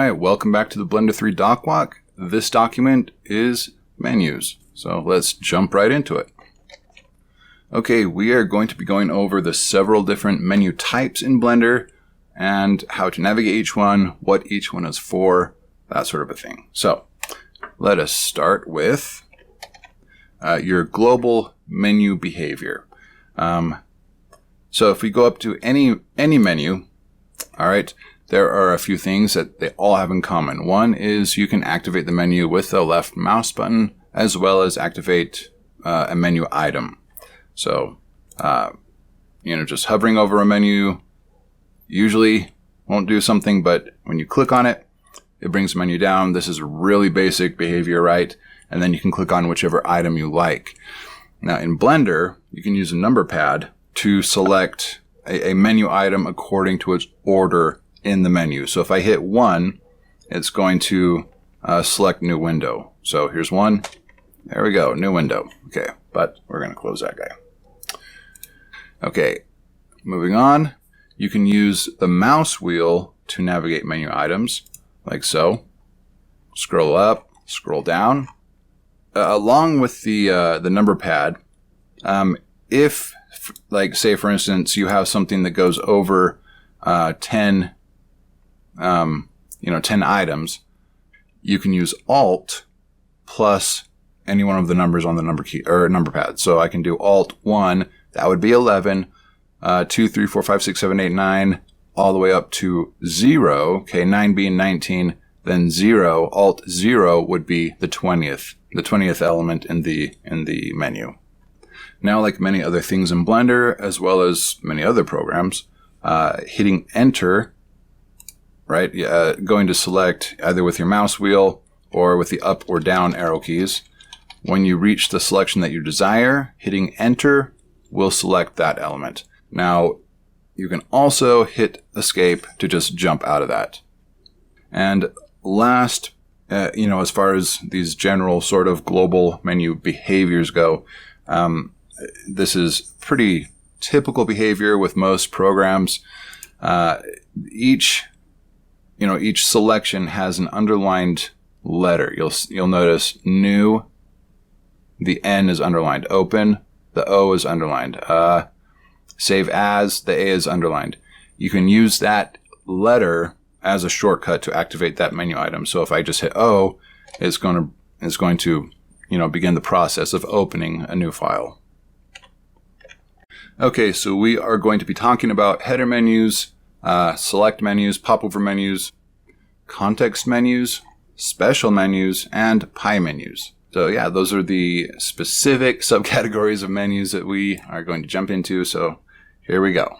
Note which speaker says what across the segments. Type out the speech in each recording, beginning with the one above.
Speaker 1: Alright, welcome back to the Blender 3 Docwalk. This document is menus, so let's jump right into it. Okay, we are going to be going over the several different menu types in Blender and how to navigate each one, what each one is for, that sort of a thing. So, let us start with your global menu behavior. So if we go up to any menu, alright, there are a few things that they all have in common. One is you can activate the menu with the left mouse button, as well as activate a menu item. So, just hovering over a menu usually won't do something, but when you click on it, it brings the menu down. This is really basic behavior, right? And then you can click on whichever item you like. Now in Blender, you can use a number pad to select a menu item according to its order in the menu. So if I hit 1, it's going to select new window. So here's 1. There we go, new window. Okay, but we're going to close that guy. Okay, moving on. You can use the mouse wheel to navigate menu items, like so. Scroll up, scroll down. Along with the number pad, if, like, say for instance, you have something that goes over 10 items, you can use Alt plus any one of the numbers on the number key or number pad. So I can do Alt 1, that would be 11, 2, 3, 4, 5, 6, 7, 8, 9, all the way up to 0. Okay, 9 being 19, then 0. Alt 0 would be the 20th element in the menu. Now, like many other things in Blender, as well as many other programs, hitting Enter, right? Going to select either with your mouse wheel or with the up or down arrow keys. When you reach the selection that you desire, hitting Enter will select that element. Now, you can also hit Escape to just jump out of that. And last, as far as these general sort of global menu behaviors go, this is pretty typical behavior with most programs. Each selection has an underlined letter. You'll notice New, the N is underlined. Open, the O is underlined. Save As, the A is underlined. You can use that letter as a shortcut to activate that menu item. So if I just hit O, it's going to begin the process of opening a new file. Okay, so we are going to be talking about header menus, select menus, popover menus, context menus, special menus, and pie menus. So yeah, those are the specific subcategories of menus that we are going to jump into. So here we go.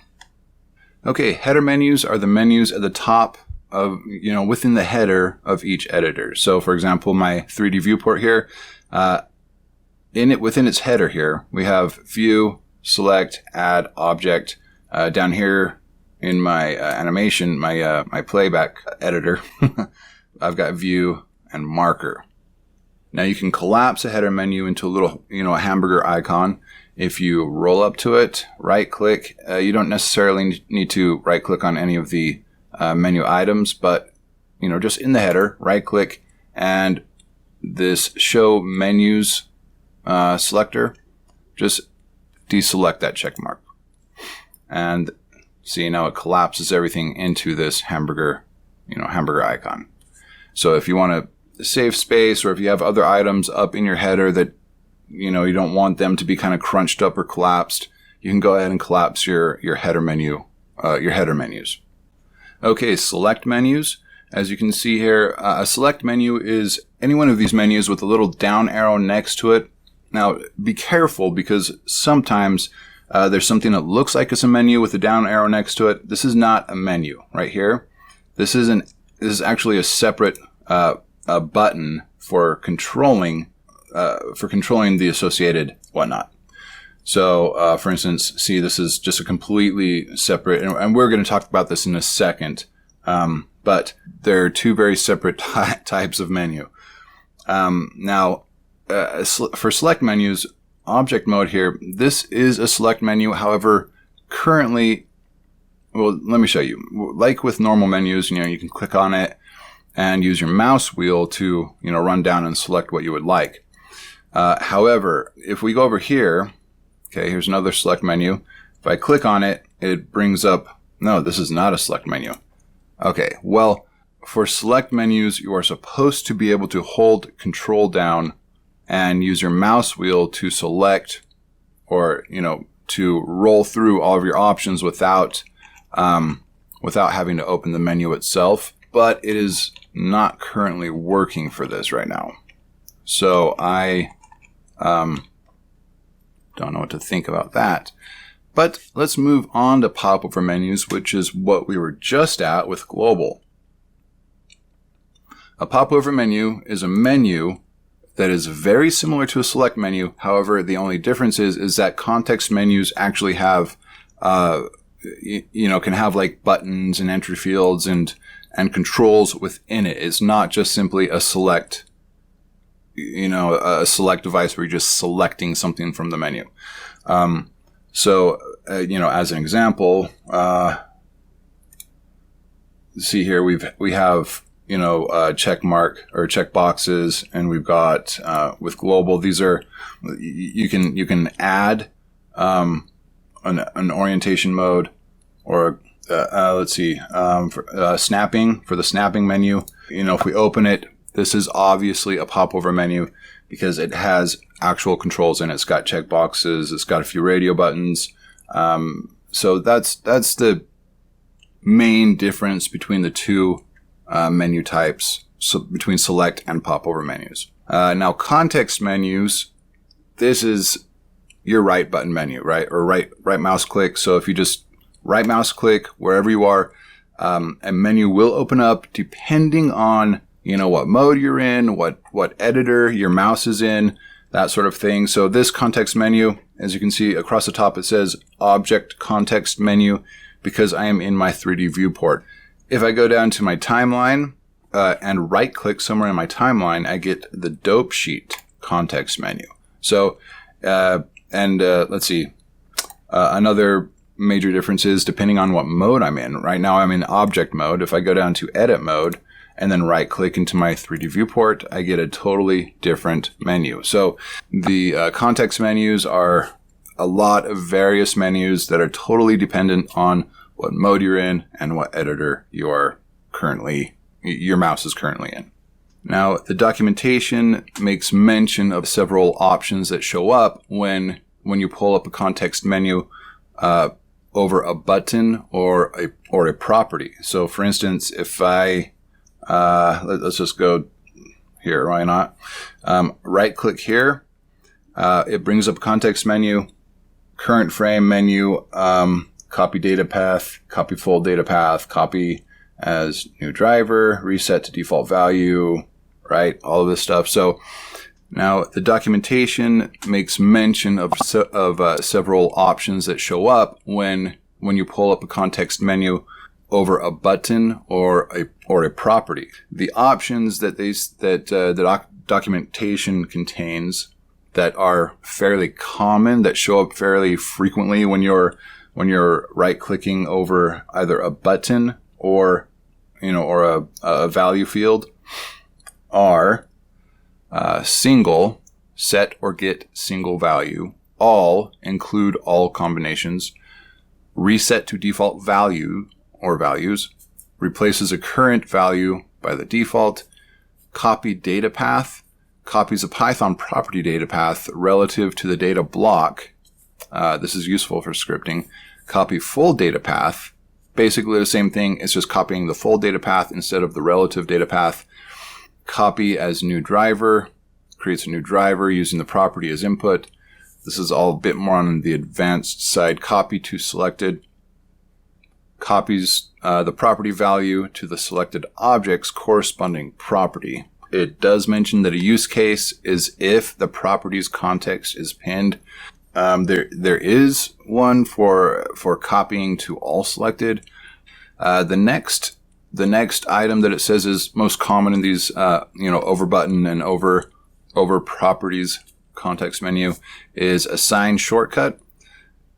Speaker 1: Okay, header menus are the menus at the top of, within the header of each editor. So for example, my 3D viewport here, within its header here, we have View, Select, Add, Object. Down here in my animation, my playback editor, I've got View and Marker. Now you can collapse a header menu into a little, a hamburger icon. If you roll up to it, right click, you don't necessarily need to right click on any of the menu items, but, just in the header, right click, and this Show Menus selector, just deselect that check mark. And see, now it collapses everything into this hamburger icon. So if you want to save space, or if you have other items up in your header that, you don't want them to be kind of crunched up or collapsed, you can go ahead and collapse your header menu, your header menus. Okay, select menus. As you can see here, a select menu is any one of these menus with a little down arrow next to it. Now, be careful, because sometimes there's something that looks like it's a menu with a down arrow next to it. This is not a menu right here. This is actually a separate a button for controlling the associated whatnot. So, for instance, see, this is just a completely separate, and we're going to talk about this in a second, but there are two very separate types of menu. Now, for select menus, object mode here, this is a select menu. However, currently, well, let me show you. Like with normal menus, you can click on it, and use your mouse wheel to, run down and select what you would like. However, if we go over here, okay, here's another select menu. If I click on it, it brings up, no, this is not a select menu. Okay, well, for select menus, you are supposed to be able to hold Control down and use your mouse wheel to select or, to roll through all of your options without having to open the menu itself. But it is not currently working for this right now. So I don't know what to think about that. But let's move on to popover menus, which is what we were just at with global. A popover menu is a menu that is very similar to a select menu. However, the only difference is that context menus actually have, can have like buttons and entry fields and controls within it. It's not just simply a select, a select device where you're just selecting something from the menu. So, as an example, see here, we have, check mark or check boxes, and we've got, with global, these are, you can add, an orientation mode or, let's see, for snapping, for the snapping menu. If we open it, this is obviously a popover menu because it has actual controls in it. It's got check boxes. It's got a few radio buttons. So that's the main difference between the two menu types, so between select and popover menus. Now, context menus, this is your right button menu, right? Or right mouse click. So if you just right mouse click wherever you are, a menu will open up depending on, what mode you're in, what editor your mouse is in, that sort of thing. So this context menu, as you can see across the top, it says Object Context Menu because I am in my 3D viewport. If I go down to my timeline and right click somewhere in my timeline, I get the Dope Sheet context menu. So, let's see, another major difference is depending on what mode I'm in. Right now I'm in object mode. If I go down to edit mode and then right click into my 3D viewport, I get a totally different menu. So the context menus are a lot of various menus that are totally dependent on what mode you're in and what editor your mouse is currently in. Now, the documentation makes mention of several options that show up when you pull up a context menu over a button or a property. So, for instance, if I let's just go here. Why not? Right click here. It brings up a context menu, current frame menu. Copy data path, copy full data path, copy as new driver, reset to default value, right? All of this stuff. So now the documentation makes mention of several options that show up when you pull up a context menu over a button or a property. The options that the documentation contains that are fairly common, that show up fairly frequently when you're right clicking over either a button or a value field are single, set or get single value, all, include all combinations, reset to default value or values, replaces a current value by the default, copy data path, copies a Python property data path relative to the data block. This is useful for scripting. Copy full data path. Basically the same thing. It's just copying the full data path instead of the relative data path. Copy as new driver. Creates a new driver using the property as input. This is all a bit more on the advanced side. Copy to selected. Copies the property value to the selected object's corresponding property. It does mention that a use case is if the property's context is pinned. There is one for copying to all selected. The next item that it says is most common in these, over button and over properties context menu is assign shortcut.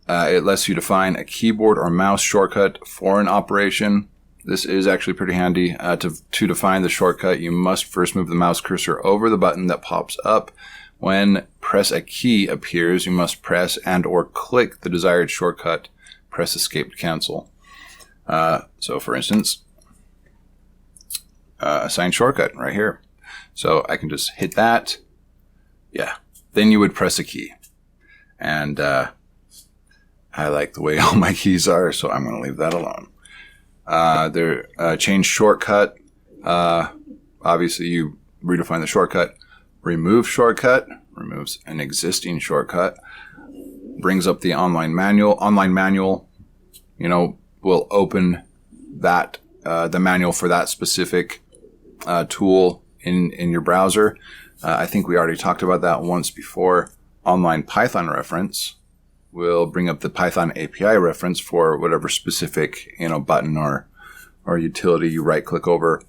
Speaker 1: It lets you define a keyboard or mouse shortcut for an operation. this is actually pretty handy. To define the shortcut, you must first move the mouse cursor over the button that pops up. When press a key appears, you must press and or click the desired shortcut. Press escape to cancel. So for instance, assign shortcut right here. So I can just hit that. Yeah. Then you would press a key. And I like the way all my keys are, so I'm going to leave that alone. Change shortcut. Obviously, you redefine the shortcut. Remove shortcut. Removes an existing shortcut. Brings up the online manual. Online manual, will open that the manual for that specific tool in your browser. I think we already talked about that once before. Online Python reference will bring up the Python API reference for whatever specific, button or utility you right click over.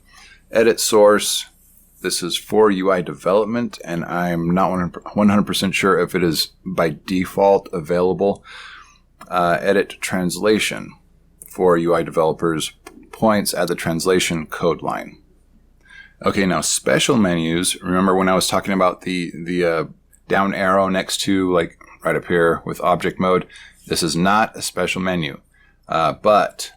Speaker 1: Edit source. This is for UI development, and I'm not 100% sure if it is by default available. Edit translation for UI developers. Points at the translation code line. Okay, now special menus. Remember when I was talking about the down arrow next to, like right up here with object mode? This is not a special menu. But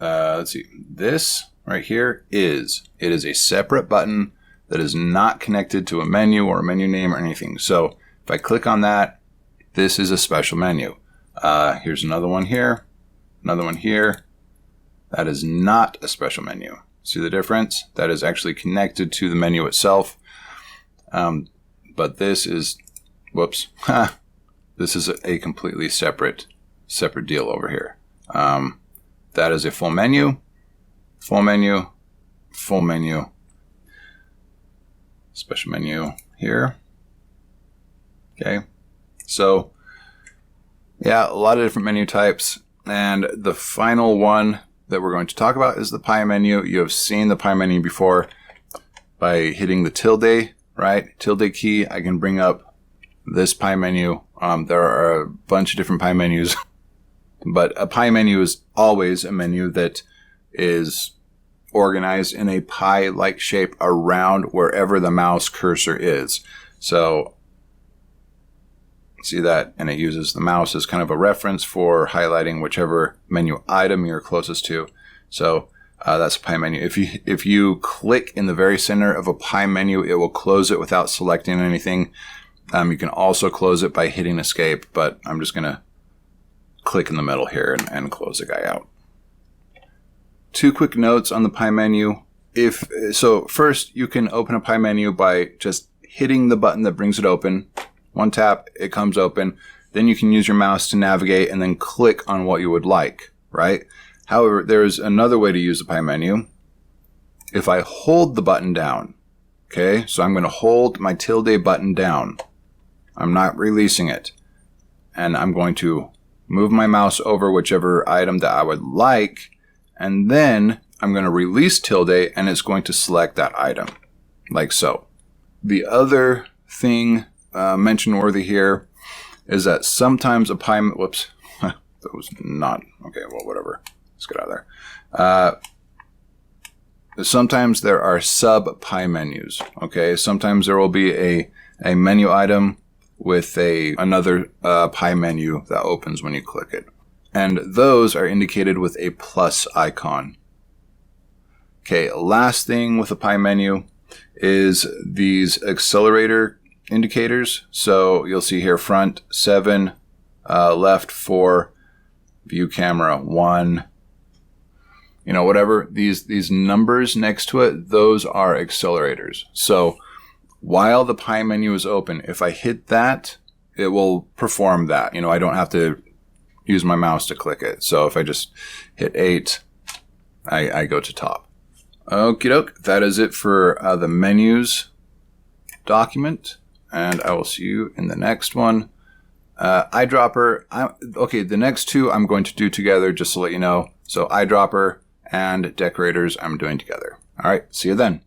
Speaker 1: let's see. This right here is a separate button that is not connected to a menu or a menu name or anything. So if I click on that, this is a special menu. Here's another one here. Another one here. That is not a special menu. See the difference? That is actually connected to the menu itself. But this is, whoops, this is a completely separate deal over here. That is a full menu, full menu, full menu, special menu here. Okay, so yeah, a lot of different menu types. And the final one that we're going to talk about is the pie menu. You have seen the pie menu before by hitting the tilde, right? Tilde key, I can bring up this pie menu. There are a bunch of different pie menus, but a pie menu is always a menu that is organized in a pie-like shape around wherever the mouse cursor is. So see that, and it uses the mouse as kind of a reference for highlighting whichever menu item you're closest to. So that's a pie menu. If you click in the very center of a pie menu, it will close it without selecting anything. You can also close it by hitting escape, but I'm just going to click in the middle here and close the guy out. 2 quick notes on the pie menu. So first, you can open a pie menu by just hitting the button that brings it open. One tap, it comes open. Then you can use your mouse to navigate and then click on what you would like, right? However, there is another way to use the pie menu. If I hold the button down, okay, so I'm going to hold my tilde button down. I'm not releasing it. And I'm going to move my mouse over whichever item that I would like. And then I'm going to release tilde and it's going to select that item, like so. The other thing mention worthy here is that sometimes a pie, whoops, that was not, okay, well, whatever. Let's get out of there. Sometimes there are sub pie menus, okay? Sometimes there will be a menu item with another pie menu that opens when you click it. And those are indicated with a plus icon. Okay, last thing with a pie menu is these accelerator indicators. So you'll see here front 7, left 4, view camera 1, whatever. These numbers next to it, those are accelerators. So while the pie menu is open, if I hit that, it will perform that. I don't have to use my mouse to click it. So if I just hit 8, I go to top. Okie doke, that is it for the menus document. And I will see you in the next one. Eyedropper, okay, the next 2 I'm going to do together just to let you know. So eyedropper and decorators I'm doing together. All right, see you then.